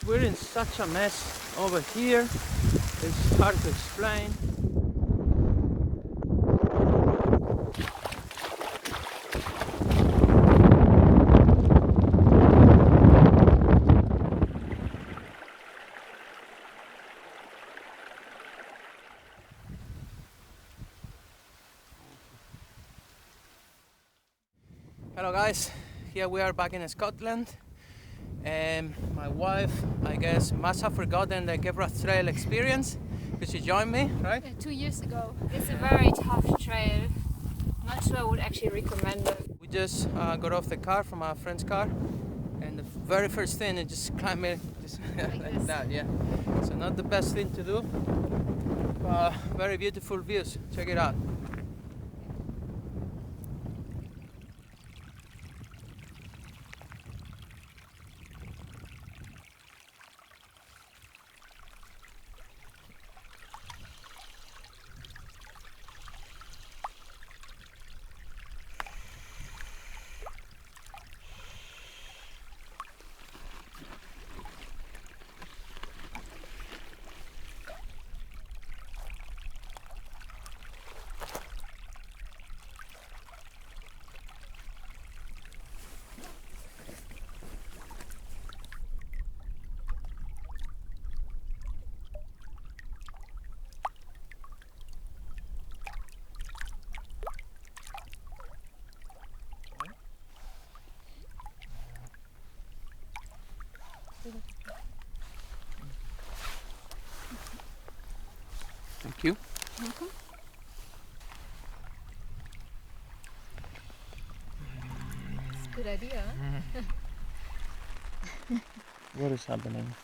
We're in such a mess over here. It's hard to explain. Hello guys, here we are back in Scotland, and my wife, I guess, must have forgotten the Gebroth Trail experience because she joined me, right? 2 years ago. It's a very tough trail. Not sure I would actually recommend it. We just got off the car from our friend's car, and the very first thing is just climb it just like that, yeah. So not the best thing to do, but very beautiful views. Check it out. Thank you. Welcome. It's a good idea. What is happening?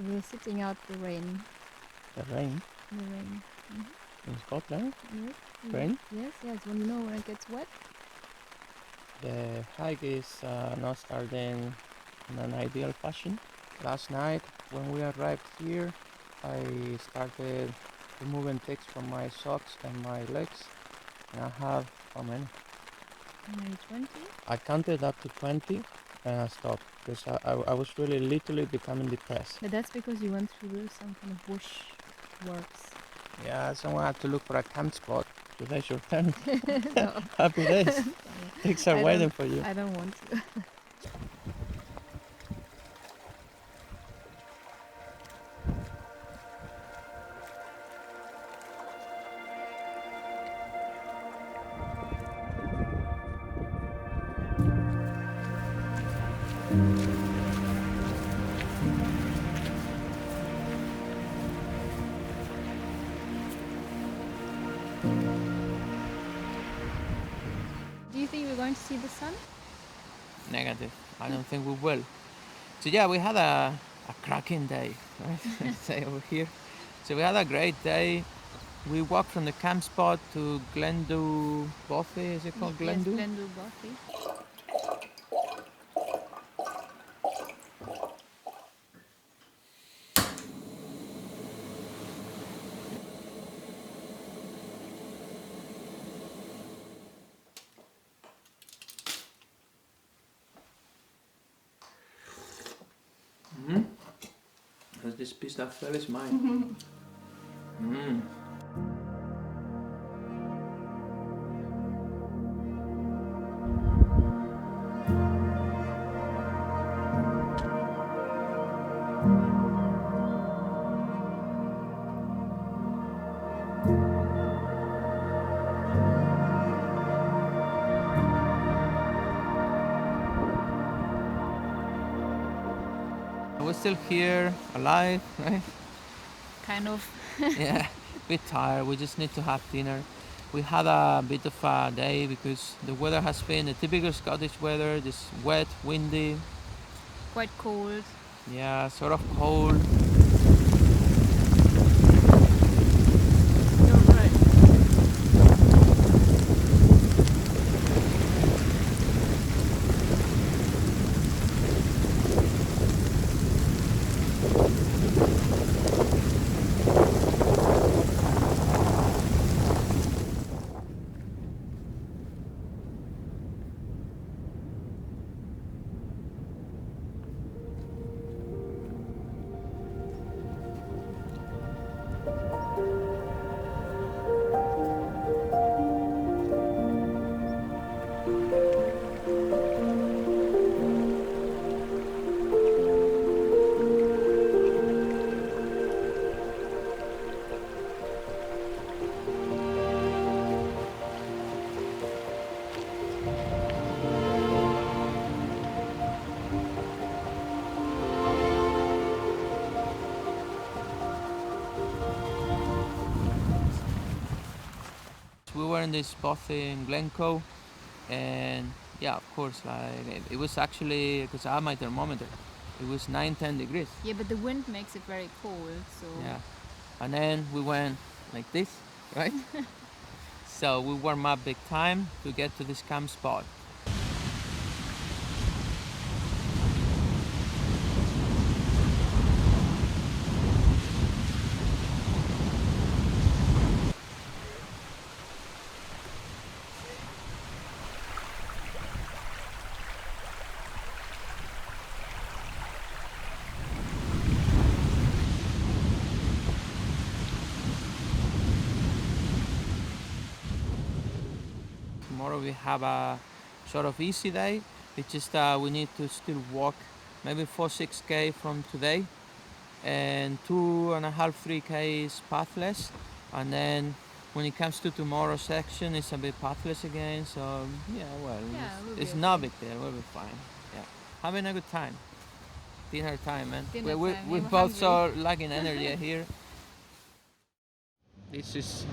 We're sitting out the rain. The rain The rain. in Scotland? Yes. Rain? Yes. When you know when it gets wet. The hike is not starting in an ideal fashion. Last night when we arrived here, I started removing ticks from my socks and my legs, and I have how many? Maybe 20. I counted up to 20 and I stopped because I was really literally becoming depressed. But that's because you went through some kind of bush works. Yeah, someone had to look for a camp spot. Today's your turn. No. Happy days. Ticks are waiting for you. I don't want to. Do you think we're going to see the sun? Negative. I don't think we will. So yeah, we had a cracking day, right? Let's say over here. So we had a great day. We walked from the camp spot to Glendhu Bothy. Is it called Glendhu? Yes, Glendhu Bothy. Because this piece that fell is mine. We're still here, alive, right? Kind of. Yeah, a bit tired. We just need to have dinner. We had a bit of a day because the weather has been the typical Scottish weather, just wet, windy, Quite cold. yeah, sort of cold. in this Bothy in Glencoul, and yeah, of course, like it was actually, because I had my thermometer, it was 9-10 degrees. Yeah, but the wind makes it very cold, so... Yeah. And then we went like this, right? So we warm up big time to get to this camp spot. Tomorrow we have a sort of easy day. It's just we need to still walk maybe 4-6 k from today, and 2.5-3 k is pathless, and then when it comes to tomorrow's section it's a bit pathless again, so yeah, well, it's okay. not big deal, we'll be fine. Yeah, having a good time. Dinner time, man. We're both so lacking energy here. This is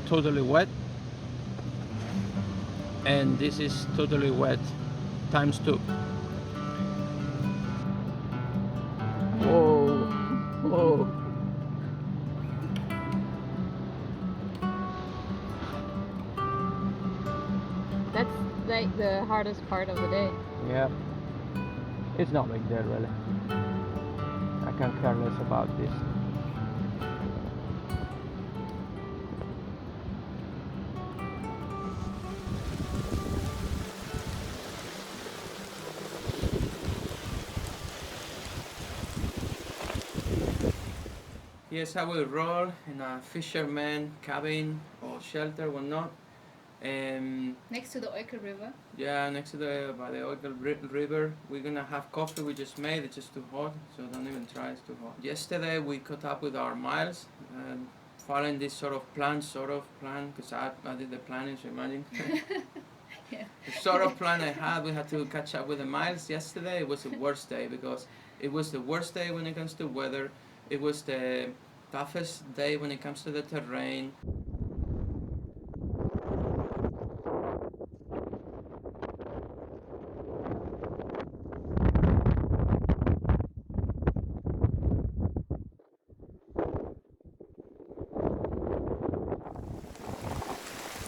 totally wet, and this is totally wet times 2. Whoa, whoa. That's like the hardest part of the day. Yeah, it's not big deal really. I can care less about this. Here's how we roll in a fisherman cabin or shelter, whatnot. Next to the Oikel River. Yeah, next to by the Oikel River. We're gonna have coffee we just made. It's just too hot, so don't even try. It's too hot. Yesterday we caught up with our miles, following this sort of plan, because I did the planning, so imagine. Yeah. The sort of plan I had, we had to catch up with the miles yesterday. It was the worst day because it was the worst day when it comes to weather. It was the toughest day when it comes to the terrain.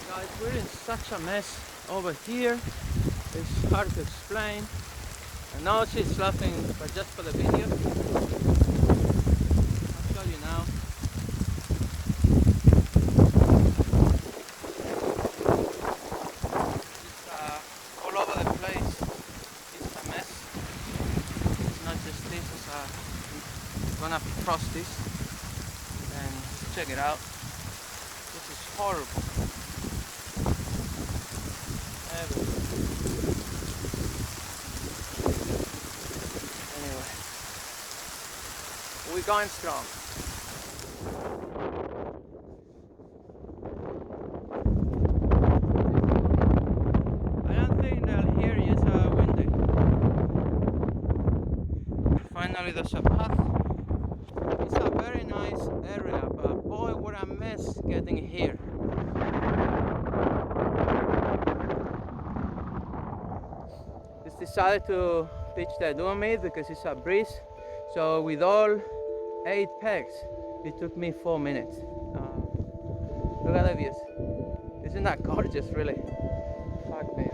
Guys, we're in such a mess over here. It's hard to explain. I know she's laughing, but just for the video. I'll show you now. It's all over the place. It's a mess. It's not just this. I'm gonna cross this and check it out. This is horrible. Anyway, we're going strong. I don't think they'll hear you, so windy. Finally there's a path. It's a very nice area, but boy, what a mess getting here. Just decided to pitch the Duomid because it's a breeze. So with all 8 pegs, it took me 4 minutes. Look at the views. Isn't that gorgeous, really? Fuck me.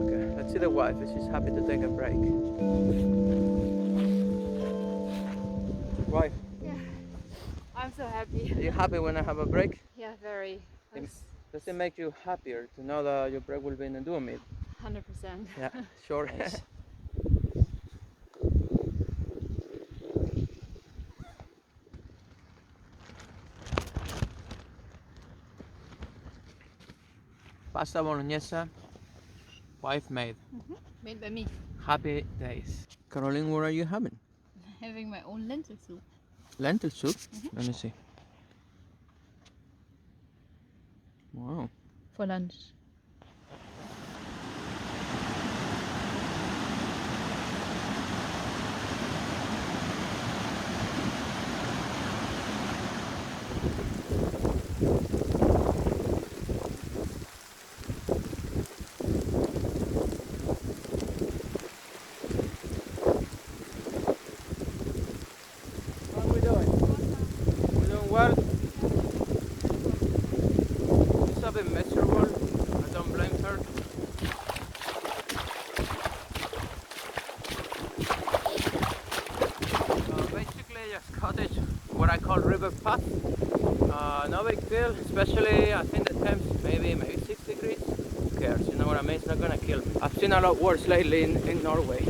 Okay, let's see the wife. She's happy to take a break. Wife? Yeah. I'm so happy. Are you happy when I have a break? Yeah, very. Does it make you happier to know that your break will be in the Duomid? 100%. Yeah, sure. Yes. Pasta bolognese, wife made. Made by me. Happy days. Caroline, what are you having? Having my own lentil soup. Lentil soup? Let me see. Wow. For lunch. a cottage, what I call river path. No big deal, especially I think the temps maybe 6 degrees. Who cares? You know what I mean? It's not gonna kill me. I've seen a lot worse lately in Norway.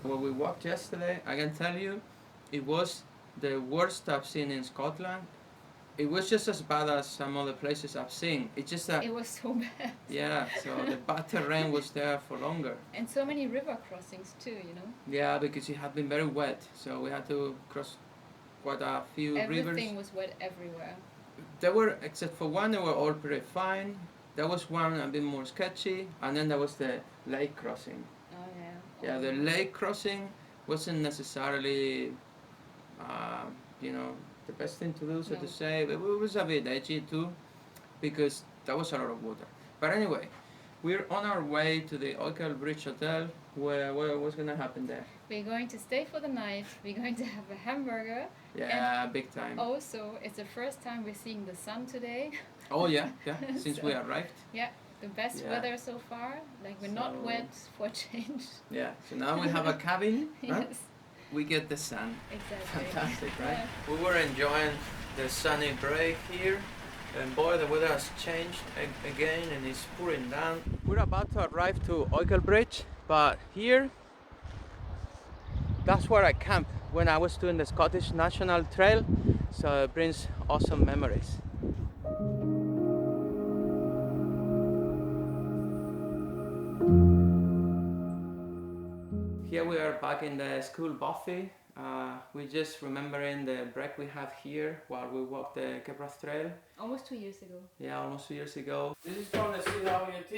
When we walked yesterday, I can tell you, it was the worst I've seen in Scotland. It was just as bad as some other places I've seen. It's just that... It was so bad. Yeah, so the bad terrain was there for longer. And so many river crossings too, you know? Yeah, because it had been very wet, so we had to cross quite a few rivers. Everything was wet everywhere. There were, except for one, they were all pretty fine. There was one a bit more sketchy, and then there was the lake crossing. Oh yeah. Yeah, the lake crossing wasn't necessarily, you know, the best thing to do, so to say. It was a bit edgy too, because there was a lot of water. But anyway, we're on our way to the Glencoul Bridge Hotel. What's gonna happen there? We're going to stay for the night. We're going to have a hamburger. Yeah, big time. Also, it's the first time we're seeing the sun today. Oh yeah, since we arrived. Yeah, the best weather so far. Like we're not wet for a change. Yeah, so now we have a cabin. Huh? Yes. We get the sun. Exactly. Fantastic, right? Yeah. We were enjoying the sunny break here, and boy, the weather has changed again, and it's pouring down. We're about to arrive to Glencoul Bridge, but here, that's where I camped when I was doing the Scottish National Trail, so it brings awesome memories. Here we are back in the school Bothy. We're just remembering the break we had here while we walked the Kebra Trail. Almost 2 years ago. Yeah, almost 2 years ago. This is from the CWT.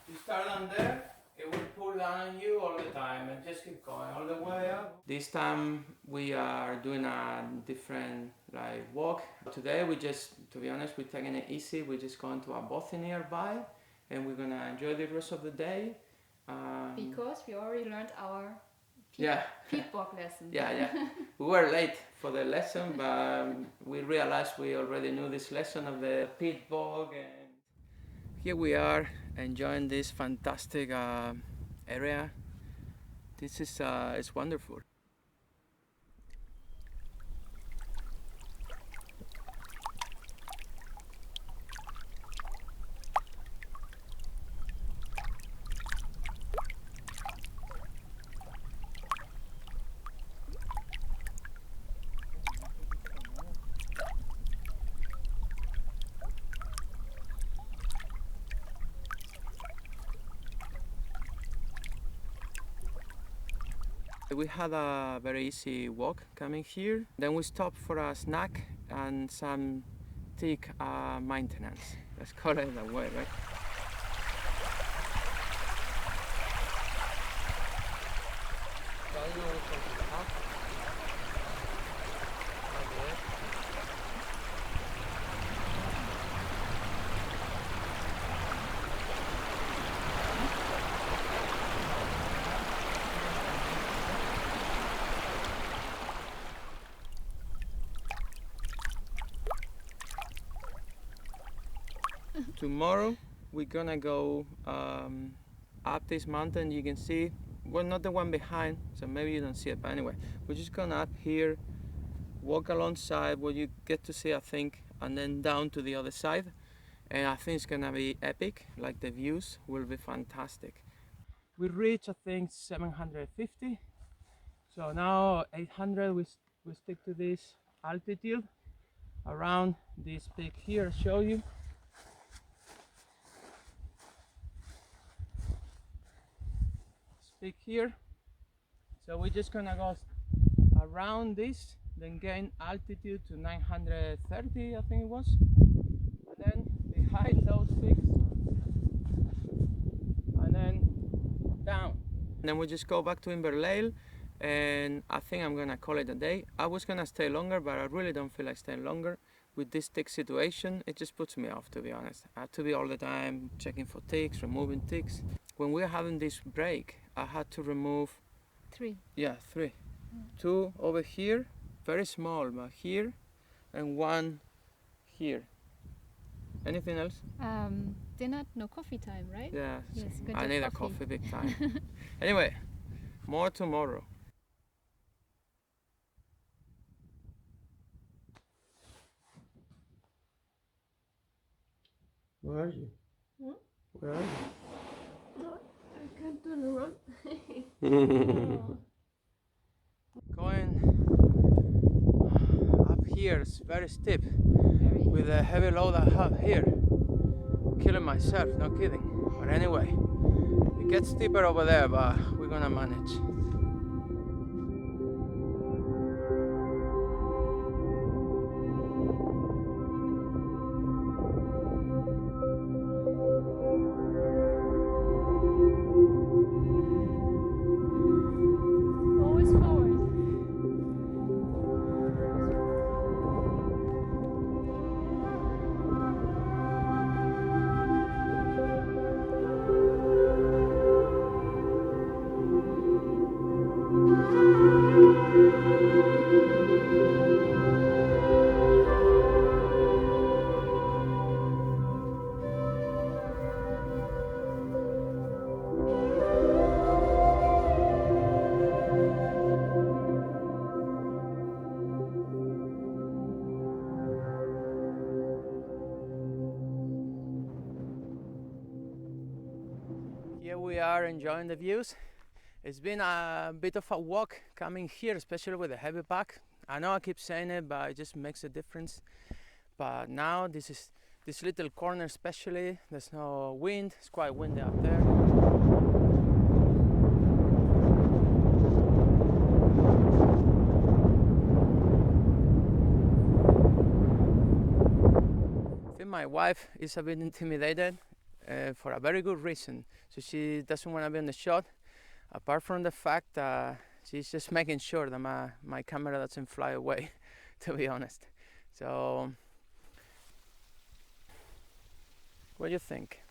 You start on there, it will pull down on you all the time and just keep going all the way up. This time we are doing a different walk. Today we just, to be honest, we're taking it easy. We're just going to a Bothy nearby and we're gonna enjoy the rest of the day. Because we already learned our peat bog lesson. Yeah. We were late for the lesson, but we realized we already knew this lesson of the peat bog. And here we are enjoying this fantastic area. This is it's wonderful. We had a very easy walk coming here. Then we stopped for a snack and some tick maintenance. Let's call it that way, right? Tomorrow we're gonna go up this mountain. You can see, well, not the one behind, so maybe you don't see it, but anyway, we're just gonna up here, walk alongside what you get to see, I think, and then down to the other side. And I think it's gonna be epic, like the views will be fantastic. We reached, I think, 750, so now 800, we stick to this altitude around this peak here. I'll show you. Peak here, so we're just gonna go around this, then gain altitude to 930, I think it was, and then behind those peaks, and then down. And then we just go back to Inverlael, and I think I'm gonna call it a day. I was gonna stay longer, but I really don't feel like staying longer. With this tick situation, it just puts me off, to be honest. I have to be all the time checking for ticks, removing ticks. When we were having this break, I had to remove 3. Yeah, 3. 2 over here, very small, but here, and 1 here. Anything else? Dinner, no coffee time, right? Yeah, Yes, I need a coffee big time. Anyway, more tomorrow. Where are you? Hmm? Where are you? No, I can't turn around. Oh. Going up here, it's very steep. With the heavy load I have here. Killing myself, no kidding. But anyway, it gets steeper over there, but we're gonna manage. Always forward. Here we are enjoying the views. It's been a bit of a walk coming here, especially with a heavy pack. I know I keep saying it, but it just makes a difference. But now this little corner especially, there's no wind, it's quite windy out there. I think my wife is a bit intimidated for a very good reason. So she doesn't want to be in the shot, apart from the fact that she's just making sure that my camera doesn't fly away, to be honest. So, what do you think?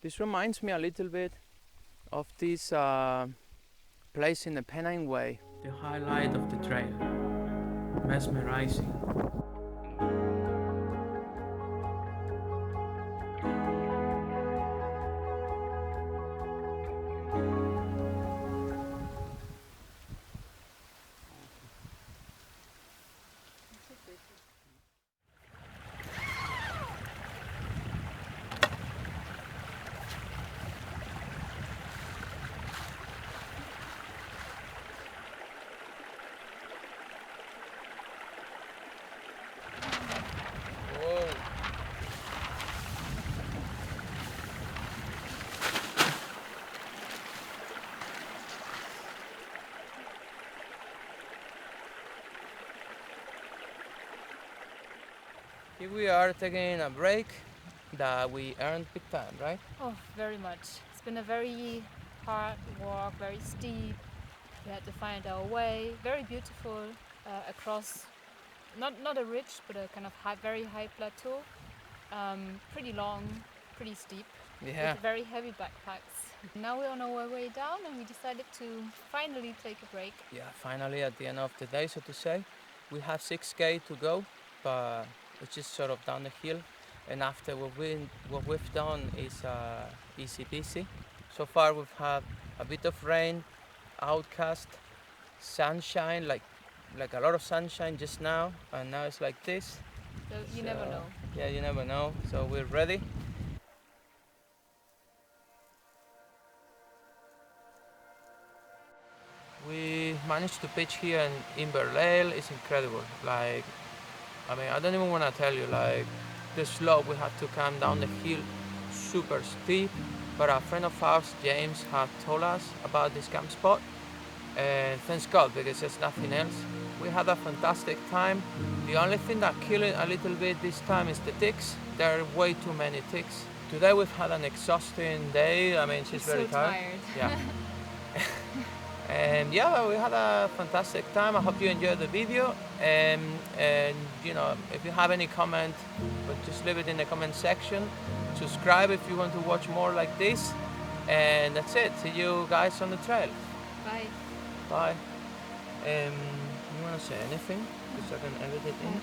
This reminds me a little bit of this place in the Pennine Way, the highlight of the trail. Mesmerizing. Here we are taking a break that we earned big time, right? Oh, very much. It's been a very hard walk, very steep. We had to find our way. Very beautiful across, not a ridge, but a kind of very high plateau. Pretty long, pretty steep, Yeah. with very heavy backpacks. Now we're on our way down and we decided to finally take a break. Yeah, finally at the end of the day, so to say. We have 6K to go, but it's just sort of down the hill. And after what we've done is easy peasy. So far we've had a bit of rain, outcast, sunshine, like a lot of sunshine just now, and now it's like this. So you never know. Yeah, you never know. So we're ready. We managed to pitch here in Inverlael. It's incredible. Like, I mean, I don't even want to tell you, like, the slope we have to come down the hill, super steep. But a friend of ours, James, had told us about this camp spot. And thanks God, because there's nothing else. We had a fantastic time. The only thing that killed it a little bit this time is the ticks. There are way too many ticks. Today we've had an exhausting day. I mean, she's very so tired. Yeah. And yeah, we had a fantastic time. I hope you enjoyed the video. And you know, if you have any comment, but just leave it in the comment section. Subscribe if you want to watch more like this. And that's it. See you guys on the trail. Bye. Bye. You want to say anything? Because I can edit it in.